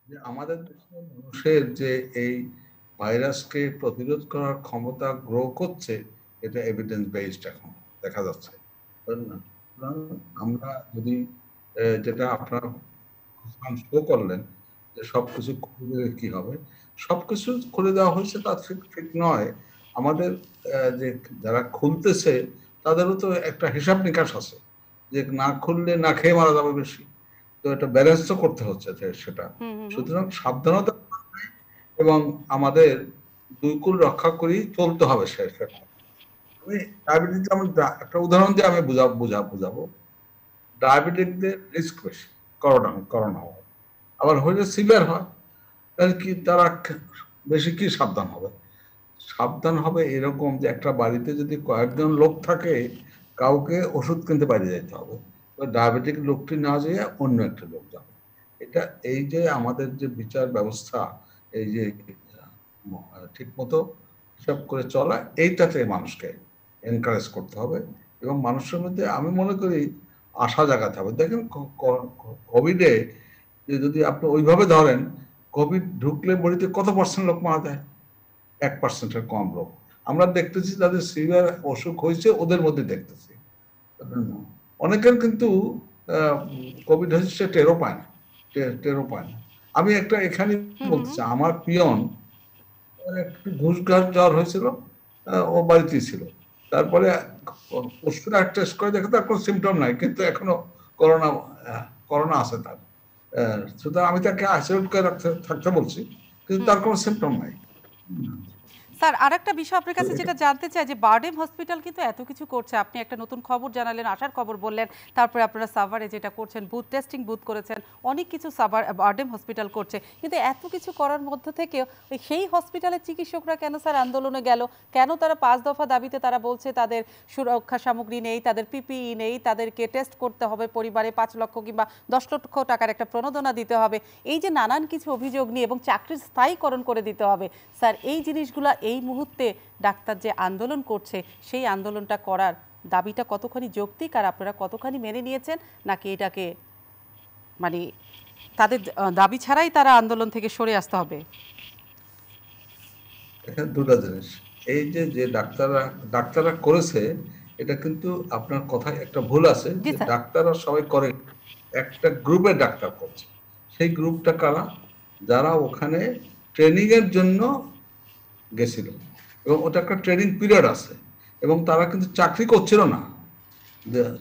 যে আমাদের দেশের মানুষের যে এই ভাইরাসকে প্রতিরোধ করার ক্ষমতা গ্রো করছে, এটা এভিডেন্স বেসড এখন দেখা যাচ্ছে। আমরা যদি যেটা আপনারা শো করলেন যে সবকিছু খুলে কি হবে, সবকিছু খুলে দেওয়া হয়েছে তা ঠিক নয়। আমাদের যে যারা খুলতেছে তাদেরও তো একটা হিসাব নিকাশ আছে, যে না খুললে না খেয়ে মারা যাবে বেশি, তো এটা ব্যালেন্স তো করতে হচ্ছে সেটা। সুতরাং সাবধানতা এবং আমাদের দুই কুল রক্ষা করেই চলতে হবে সেটা। আমি ডায়াবেটিস, আমি একটা উদাহরণ দিয়ে আমি বুঝাবো। ডায়াবেটিকদের রিস্ক বেশি করোনা হওয়ার, আবার হলে সিভিয়ার হয়, তাহলে কি তারা বেশি কি সাবধান হবে? সাবধান হবে এরকম যে একটা বাড়িতে যদি কয়েকজন লোক থাকে, কাউকে ওষুধ কিনতে বাইরে যেতে হবে, ডায়াবেটিক লোকটি না যেয়ে অন্য একটা লোক যাবে। এটা এই যে আমাদের যে বিচার ব্যবস্থা, এই যে ঠিক মতো হিসাব করে চলা, এইটাতে মানুষকে এনকারেজ করতে হবে এবং মানুষের মধ্যে আমি মনে করি আশা জাগাতে হবে। দেখেন কোভিডে যদি আপনি ওইভাবে ধরেন, কোভিড ঢুকলে বডিতে কত % লোক মারা যায়? 1%-এর কম লোক। আমরা দেখতেছি যাদের সিভিয়ার অসুখ হয়েছে ওদের মধ্যে দেখতেছি। অনেকের কিন্তু কোভিড হয়েছে সে টেরও পায় না। আমি একটা এখানে বলতে চাই, আমার পিয়ন একটু ঘুষঘাস জ্বর হয়েছিল, ও বাড়িতেই ছিল। তারপরে পরশুরা টেস্ট করে দেখে তার কোনো সিমটম নাই, কিন্তু এখনো করোনা করোনা আছে তার। সুতরাং আমি তাকে আইসোলেট করে থাকতে বলছি, কিন্তু তার কোনো সিমটম নাই। স্যার আরেকটা বিষয় আপনার কাছে যেটা জানতে চাই যে বারডেম হসপিটাল কিন্তু এত কিছু করছে, আপনি একটা নতুন খবর জানালেন, আসার খবর বললেন, তারপরে আপনারা সাভারে যেটা করছেন বুথ টেস্টিং বুথ করেছেন, অনেক কিছু বারডেম হসপিটাল করছে, কিন্তু এত কিছু করার মধ্যে থেকেও সেই হসপিটালের চিকিৎসকরা কেন স্যার আন্দোলনে গেল? কেন তারা 5 দফা দাবিতে তারা বলছে তাদের সুরক্ষা সামগ্রী নেই, তাদের পিপিই নেই, তাদেরকে টেস্ট করতে হবে, পরিবারে 5 লক্ষ কিংবা 10 লক্ষ টাকার একটা প্রণোদনা দিতে হবে, এই যে নানান কিছু অভিযোগ নিয়ে, এবং চাকরির স্থায়ীকরণ করে দিতে হবে, স্যার এই জিনিসগুলো এই মুহূর্তে ডাক্তার যে আন্দোলন করছে সেই আন্দোলনটা করার দাবিটা কতখানি যৌক্তিক, আর আপনারা কতখানি মেনে নিয়েছেন, নাকি এটাকে মানে তাদের দাবি ছাড়াই তারা আন্দোলন থেকে সরে আসতে হবে? এখানে দুটো জিনিস, এই যে যে ডাক্তাররা করেছে, এটা কিন্তু আপনার কথায় একটা ভুল আছে যে ডাক্তাররা সবাই করে, একটা গ্রুপের ডাক্তার করছে। সেই গ্রুপটা কারা? যারা ওখানে ট্রেনিং এর জন্য গেছিল, এবং ওটা একটা ট্রেনিং পিরিয়ড আছে, এবং তারা কিন্তু চাকরি করছিল না,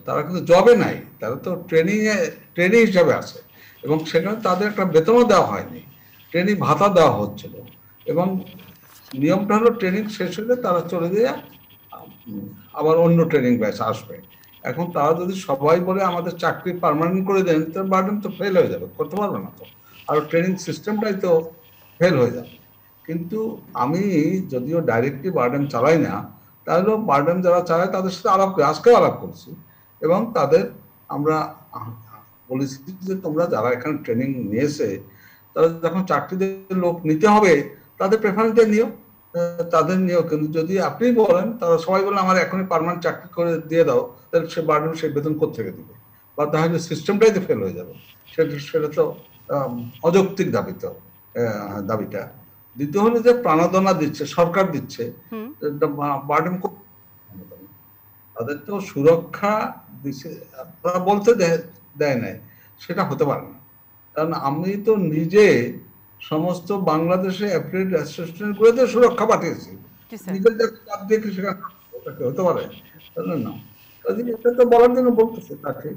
তারা কিন্তু জবে নাই, তারা তো ট্রেনিং হিসাবে আছে, এবং সেখানে তাদের একটা বেতনও দেওয়া হয়নি, ট্রেনিং ভাতা দেওয়া হচ্ছিল, এবং নিয়মটা হলো ট্রেনিং শেষ হলে তারা চলে দিয়ে আবার অন্য ট্রেনিং ব্যাচ আসবে। এখন তারা যদি সবাই বলে আমাদের চাকরি পার্মানেন্ট করে দেন, তার বার্ডেন তো ফেল হয়ে যাবে, করতে পারবে না তো, আর ট্রেনিং সিস্টেমটাই তো ফেল হয়ে যাবে। কিন্তু আমি যদিও ডাইরেক্টলি বার্ডেন চালাই না, তাহলেও বার্ডেন যারা চালায় তাদের সাথে আলাপ করে, আজকেও আলাপ করছি, এবং তাদের আমরা বলেছি যে তোমরা যারা এখানে ট্রেনিং নিয়েছে, তারা যখন চাকরিতে লোক নিতে হবে তাদের প্রেফারেন্স নিও, তাদের নিয়েও। কিন্তু যদি আপনি বলেন, তারা সবাই বলেন আমার এখনই পার্মানেন্ট চাকরি করে দিয়ে দাও, তাহলে সে বার্ডেন সেই বেতন কোথেকে দিবে, বা তাহলে সিস্টেমটাই তো ফেল হয়ে যাবে। সেটা তো অযৌক্তিক দাবিটা। দ্বিতীয় হলো যে প্রাণোদনা দিচ্ছে, সরকার দিচ্ছে, বার্ডেন তাদের তো সুরক্ষা দিচ্ছে, তারা বলতে দেয় নাই, সেটা হতে পারে না। কারণ আমি তো নিজে সমস্ত বাংলাদেশে অ্যাপ্রিল অ্যাসিস্ট্যান্ট করে তো সুরক্ষা পাঠিয়েছি, হতে পারে না, এটা তো বলার জন্য বলতেছে, তাকে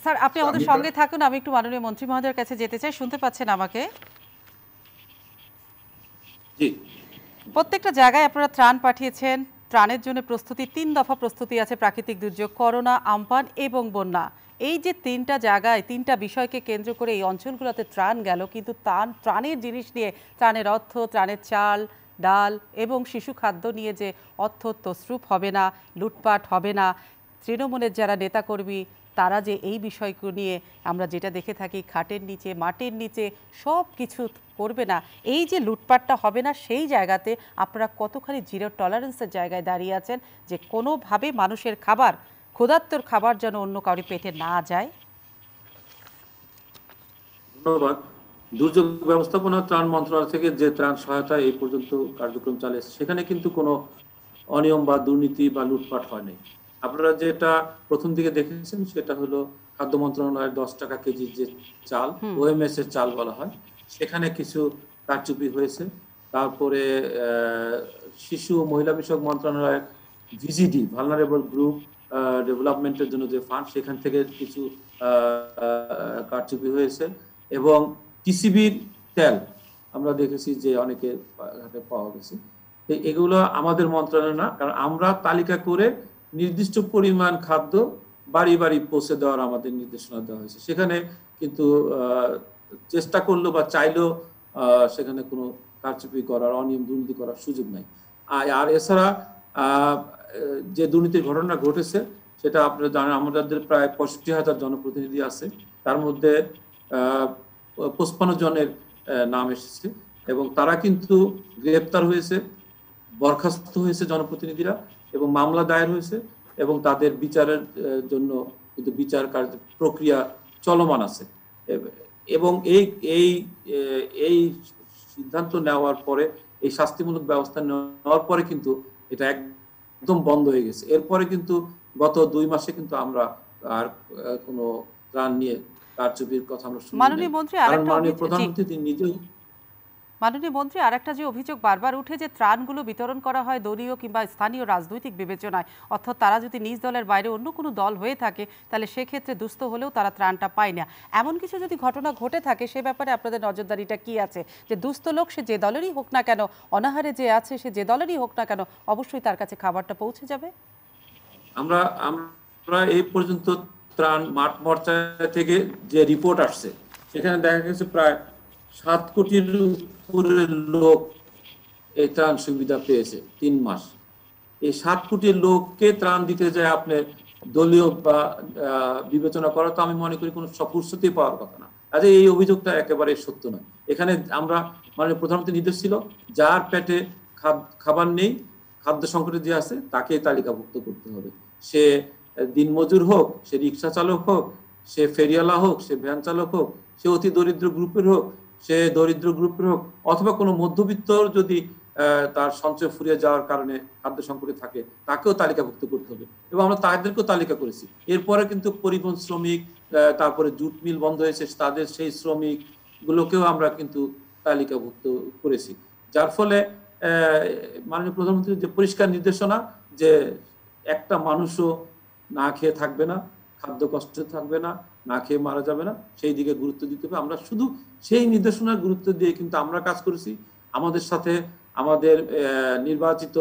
স্যার আপনি আমাদের সঙ্গে থাকুন, আমি একটু মাননীয় মন্ত্রী মহোদয়ের কাছে যেতে চাই। শুনতে পাচ্ছেন আমাকে? প্রত্যেকটা জায়গায় আপনারা ত্রাণ পাঠিয়েছেন, ত্রাণের জন্য প্রস্তুতি, 3 দফা প্রস্তুতি আছে, প্রাকৃতিক দুর্যোগ, করোনা, আমপান এবং বন্যা। এই যে 3টা জায়গায় 3টা বিষয়কে কেন্দ্র করে এই অঞ্চলগুলোতে ত্রাণ গেল, কিন্তু ত্রাণের জিনিস নিয়ে, ত্রাণের অর্থ, ত্রাণের চাল, ডাল এবং শিশু খাদ্য নিয়ে যে অর্থ তছরূপ হবে না, লুটপাট হবে না, তৃণমূলের যারা নেতাকর্মী তারা যে এই বিষয়গুলো নিয়ে আমরা যেটা দেখে থাকি খাটের নিচে মাটির নিচে সব কিছু করবে না, এই যে লুটপাটটা হবে না, সেই জায়গাতে আপনারা কতখানি জিরো টলারেন্সের জায়গায় দাঁড়িয়ে আছেন যে কোনোভাবে মানুষের খাবার, ক্ষুধার্তর খাবার যেন অন্য কারো পেটে না যায়? ধন্যবাদ। দুর্যোগ ব্যবস্থাপনা ত্রাণ মন্ত্রণালয় থেকে যে ত্রাণ সহায়তা এই পর্যন্ত কার্যক্রম চালিয়েছে, সেখানে কিন্তু কোনো অনিয়ম বা দুর্নীতি বা লুটপাট হয়নি। আপনারা যেটা প্রথম দিকে দেখেছেন সেটা হলো খাদ্য মন্ত্রণালয়ের 10 টাকা কেজির যে চাল, ওএমএস এর চাল বলা হয়, সেখানে কিছু কারচুপি হয়েছে। তারপরে শিশু ও মহিলা বিষয়ক মন্ত্রণালয়ের ভিজিডি, ভালনারেবল গ্রুপ ডেভেলপমেন্টের জন্য যে ফান্ড, সেখান থেকে কিছু কারচুপি হয়েছে। এবং টিসিবির তেল আমরা দেখেছি যে অনেকে হাতে পাওয়া গেছে। এগুলো আমাদের মন্ত্রণালয় না, কারণ আমরা তালিকা করে নির্দিষ্ট পরিমাণ খাদ্য বাড়ি বাড়ি পৌঁছে দেওয়ার আমাদের নির্দেশনা দেওয়া হয়েছে। সেখানে কিন্তু চেষ্টা করলো বা চাইলেও সেখানে কোনো কারচুপি করার, অনিয়ম দুর্নীতি করার সুযোগ নাই। আর এছাড়া যে দুর্নীতির ঘটনা ঘটেছে সেটা আপনারা জানেন, আমাদের প্রায় 65,000 জনপ্রতিনিধি আছে, তার মধ্যে 55 জনের নাম এসেছে, এবং তারা কিন্তু গ্রেপ্তার হয়েছে, বরখাস্ত হয়েছে জনপ্রতিনিধিরা, এবং মামলা দায়ের হয়েছে, এবং তাদের বিচারের জন্য কিন্তু বিচার প্রক্রিয়া চলমান আছে। এবং এই সিদ্ধান্ত নেওয়ার পরে, এই শাস্তিমূলক ব্যবস্থা নেওয়ার পরে কিন্তু এটা একদম বন্ধ হয়ে গেছে। এরপরে কিন্তু গত 2 মাসে কিন্তু আমরা আর কোনো ত্রাণ নিয়ে কারচুপির কথা আমরা শুনি না। মাননীয় মন্ত্রী, কারণ মাননীয় প্রধানমন্ত্রী তিনি নিজেও মাননীয় মন্ত্রী, আরেকটা যে অভিযোগ বারবার উঠে যে ত্রাণগুলো বিতরণ করা হয় দলীয় কিংবা স্থানীয় রাজনৈতিক বিবেচনায়, অর্থাৎ তারা যদি নিজ দলের বাইরে অন্য কোনো দল হয়ে থাকে তাহলে সেক্ষেত্রে দুস্থ হলেও তারা ত্রাণটা পায় না। এমন কিছু যদি ঘটনা ঘটে থাকে সে ব্যাপারে আপনাদের নজরদারিটা কি আছে, যে দুস্থ লোক সে যে দলেরই হোক না কেন, অনাহারে যে আছে সে যে দলেরই হোক না কেন, অবশ্যই তার কাছে খাবারটা পৌঁছে যাবে? আমরা এই পর্যন্ত ত্রাণ মাঠ মর্চা থেকে যে রিপোর্ট আসছে সেখানে দেখা গেছে প্রায় 7 কোটির উপরে লোক এই ত্রাণ সুবিধা পেয়েছে 3 মাস। এই 7 কোটি লোককে ত্রাণ দিতে যায় আপনার দলীয় বা বিবেচনা করা, তো আমি মনে করি কোনো সপুষ্টি পাওয়ার কথা না। আচ্ছা, এই অভিযোগটা একেবারে সত্য নয়। এখানে আমরা মানে প্রধানমন্ত্রী নির্দেশ ছিল যার পেটে খাবার নেই, খাদ্য সংকটে যে আছে তাকে তালিকাভুক্ত করতে হবে। সে দিনমজুর হোক, সে রিক্সা চালক হোক, সে ফেরিওয়ালা হোক, সে ভ্যান চালক হোক, সে অতি দরিদ্র গ্রুপের হোক, সে দরিদ্র গ্রুপের হোক, অথবা কোনো মধ্যবিত্ত যদি তার সঞ্চয় ফুরিয়ে যাওয়ার কারণে খাদ্য সংকটে থাকে তাকেও তালিকাভুক্ত করতে হবে, এবং আমরা তাদেরকেও তালিকা করেছি। এরপরে কিন্তু পরিবহন শ্রমিক, তারপরে জুট মিল বন্ধ হয়েছে তাদের সেই শ্রমিক গুলোকেও আমরা কিন্তু তালিকাভুক্ত করেছি। যার ফলে মাননীয় প্রধানমন্ত্রীর যে পরিষ্কার নির্দেশনা যে একটা মানুষও না খেয়ে থাকবে না, খাদ্য কষ্ট থাকবে না, না খেয়ে মারা যাবে না, সেই দিকে গুরুত্ব দিতে হবে। আমরা শুধু সেই নির্দেশনার গুরুত্ব দিয়ে কিন্তু আমরা কাজ করেছি। আমাদের সাথে আমাদের নির্বাচিত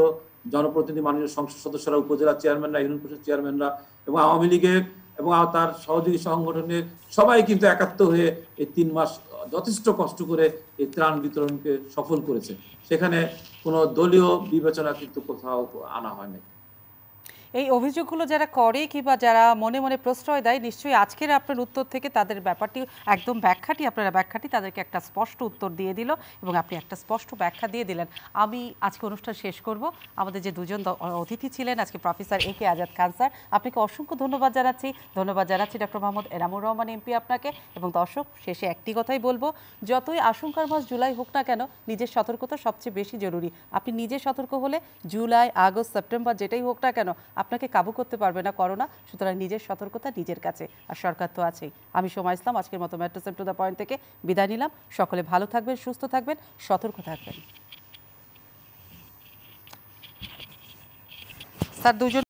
জনপ্রতিনিধি, মাননীয় সংসদ সদস্যরা, উপজেলা চেয়ারম্যানরা, ইউনিয়ন পরিষদ চেয়ারম্যানরা এবং আওয়ামী লীগের এবং তার সহযোগী সংগঠনের সবাই কিন্তু একাত্ম হয়ে এই 3 মাস যথেষ্ট কষ্ট করে এই ত্রাণ বিতরণকে সফল করেছে। সেখানে কোনো দলীয় বিবেচনা কিন্তু কোথাও আনা হয়নি। এই অভিযোগগুলো যারা করে কিংবা যারা মনে মনে প্রশ্রয় দেয়, নিশ্চয়ই আজকের আপনার উত্তর থেকে তাদের ব্যাপারটি একদম আপনারা ব্যাখ্যাটি তাদেরকে একটা স্পষ্ট উত্তর দিয়ে দিল এবং আপনি একটা স্পষ্ট ব্যাখ্যা দিয়ে দিলেন। আমি আজকে অনুষ্ঠান শেষ করব। আমাদের যে দুজন অতিথি ছিলেন আজকে, প্রফেসর এ কে আজাদ খান স্যার, আপনাকে অসংখ্য ধন্যবাদ জানাচ্ছি ডক্টর মোহাম্মদ এনামুর রহমান এমপি আপনাকে। এবং দর্শক, শেষে একটি কথাই বলবো, যতই আশঙ্কার মাস জুলাই হোক না কেন, নিজের সতর্কতা সবচেয়ে বেশি জরুরি। আপনি নিজে সতর্ক হলে জুলাই, আগস্ট, সেপ্টেম্বর যেটাই হোক না কেন আপনাকে কাবু করতে পারবে না করোনা। সুতরাং নিজের সতর্কতা নিজের কাছে, আর সরকার তো আছেই। আমি সোমা ইসলাম আজকের মতো metro same to the point থেকে বিদায় নিলাম। সকলে ভালো থাকবেন, সুস্থ থাকবেন, সতর্ক থাকবেন। স্যার, দুজন